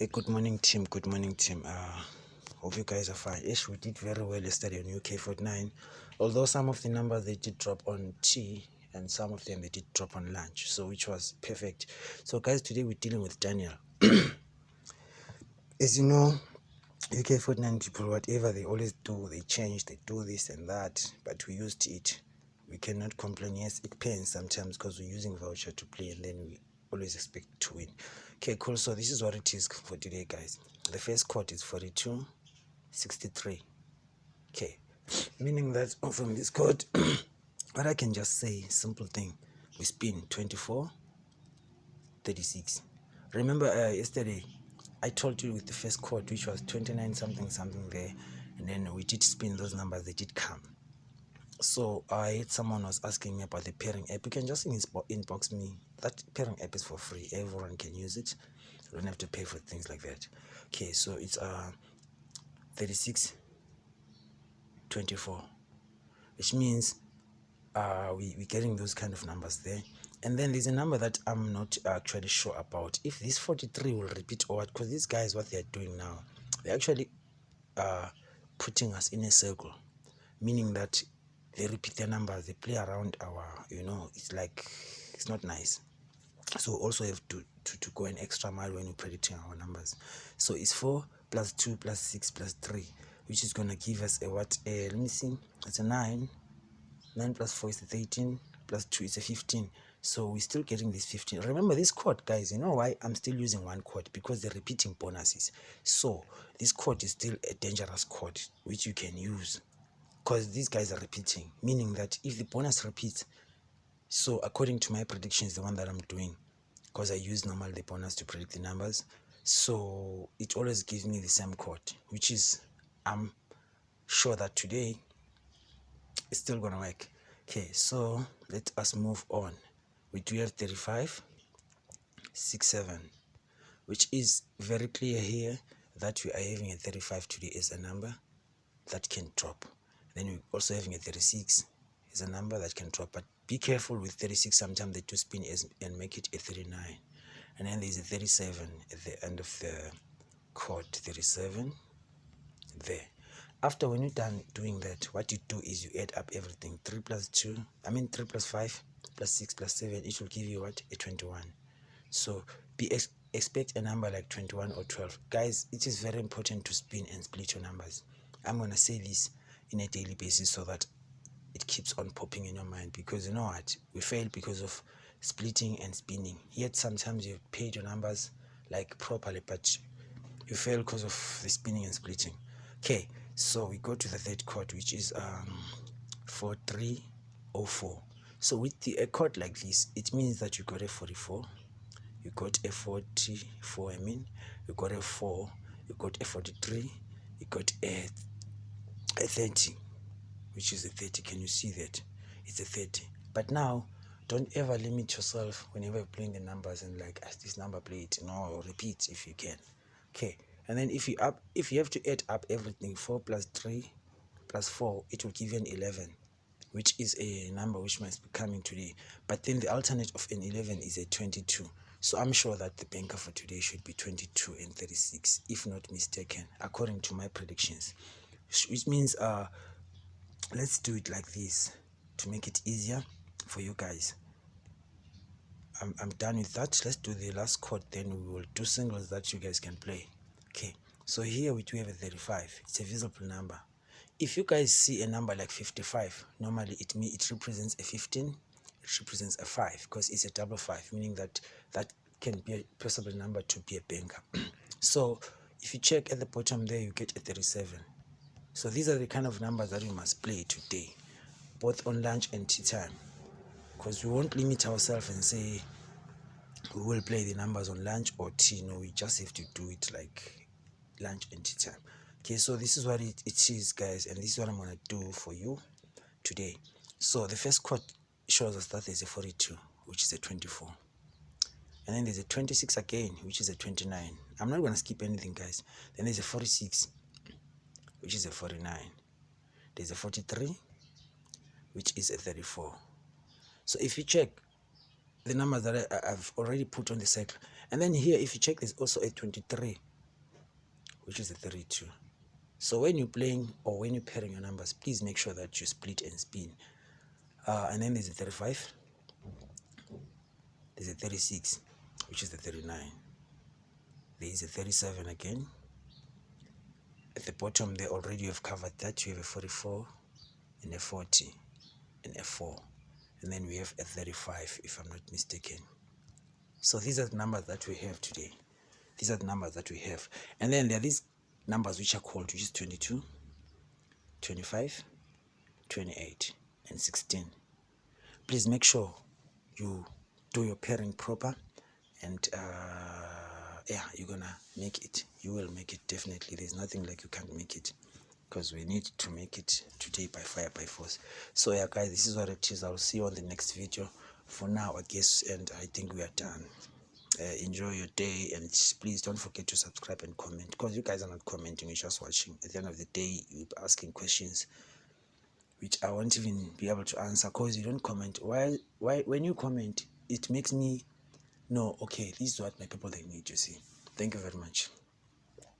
Hey, good morning, team. Good morning, team. Hope you guys are fine. Yes, we did very well yesterday on UK49. Although some of the numbers they did drop on tea, and some of them they did drop on lunch, so which was perfect. So, guys, today we're dealing with Daniel. As you know, UK49 people, whatever they always do, they change, they do this and that, but we used it. We cannot complain. Yes, it pains sometimes because we're using voucher to play and then we always expect to win. Okay, cool. So this is what it is for today, guys. The first chord is 4263. Okay, meaning that from this chord, what I can just say, simple thing, we spin 2436. Remember yesterday I told you with the first chord, which was 29 something something there, and then we did spin those numbers, they did come. So I had someone was asking me about the pairing app. You can just inbox me. That pairing app is for free, everyone can use it. You don't have to pay for things like that. Okay, so it's 3624, which means we're getting those kind of numbers there. And then there's a number that I'm not actually sure about if this 43 will repeat or what, because these guys, what they're doing now, they're actually putting us in a circle, meaning that they repeat their numbers, they play around our, it's like, it's not nice. So also have to go an extra mile when we're predicting our numbers. So it's 4 plus 2 plus 6 plus 3, which is going to give us a what? Let me see. It's a 9. 9 plus 4 is a 13, plus 2 is a 15. So we're still getting this 15. Remember this chord, guys, you know why I'm still using one chord? Because they're repeating bonuses. So this chord is still a dangerous chord which you can use, because these guys are repeating, meaning that if the bonus repeats, so according to my predictions, the one that I'm doing, because I use normally the bonus to predict the numbers, so it always gives me the same chord, which is, I'm sure that today it's still gonna work. Okay, so let us move on. We do have 3567, which is very clear here that we are having a 35 today as a number that can drop. Then we're also having a 36 is a number that can drop, but be careful with 36. Sometimes they do spin and make it a 39. And then there's a 37 at the end of the chord, 37 there. After, when you're done doing that, what you do is you add up everything. 3 plus 5 plus 6 plus 7, it will give you what? A 21. So expect a number like 21 or 12. Guys, it is very important to spin and split your numbers. I'm going to say this in a daily basis so that it keeps on popping in your mind, because you know what? We fail because of splitting and spinning. Yet sometimes you've paid your numbers like properly, but you fail because of the spinning and splitting. Okay, so we go to the third chord, which is 4304. So with a chord like this, it means that you got a 44, you got a 44, you got a 4, you got a 43, you got a 30, which is a 30. Can you see that? It's a 30. But now, don't ever limit yourself whenever you're playing the numbers and like, as this number play it, no, repeat if you can. Okay, and then if you have to add up everything, 4 plus 3 plus 4, it will give you an 11, which is a number which must be coming today. But then the alternate of an 11 is a 22. So I'm sure that the banker for today should be 22 and 36, if not mistaken, according to my predictions. Which means let's do it like this to make it easier for you guys. I'm done with that. Let's do the last chord, then we will do singles that you guys can play. Okay, so here we do have a 35. It's a visible number. If you guys see a number like 55, normally it represents a 15, it represents a 5, because it's a double 5, meaning that can be a possible number to be a banker. So if you check at the bottom there, you get a 37. So these are the kind of numbers that we must play today, both on lunch and tea time, because we won't limit ourselves and say we will play the numbers on lunch or tea. No, we just have to do it like lunch and tea time. Okay, so this is what it is, guys, and this is what I'm gonna do for you today. So the first chord shows us that there's a 42, which is a 24, and then there's a 26 again, which is a 29. I'm not gonna skip anything, guys. Then there's a 46, which is a 49. There's a 43, which is a 34. So if you check the numbers that I've already put on the circle, And then here, if you check, there's also a 23, which is a 32. So when you're playing or when you're pairing your numbers, please make sure that you split and spin. And then there's a 35, there's a 36, which is the 39. There is a 37 again. At the bottom there already you've covered that. You have a 44 and a 40 and a 4. And then we have a 35, if I'm not mistaken. So these are the numbers that we have today. These are the numbers that we have. And then there are these numbers which are called, which is 22, 25, 28, and 16. Please make sure you do your pairing proper, and yeah, you're gonna make it. You will make it, definitely. There's nothing like you can't make it, because we need to make it today by fire, by force. So yeah guys, this is what it is. I'll see you on the next video. For now, I guess, and I think we are done. Enjoy your day, and please don't forget to subscribe and comment, because you guys are not commenting, you're just watching. At the end of the day, you're asking questions which I won't even be able to answer because you don't comment. Why when you comment, it makes me know, okay, this is what my people they need to see. Thank you very much.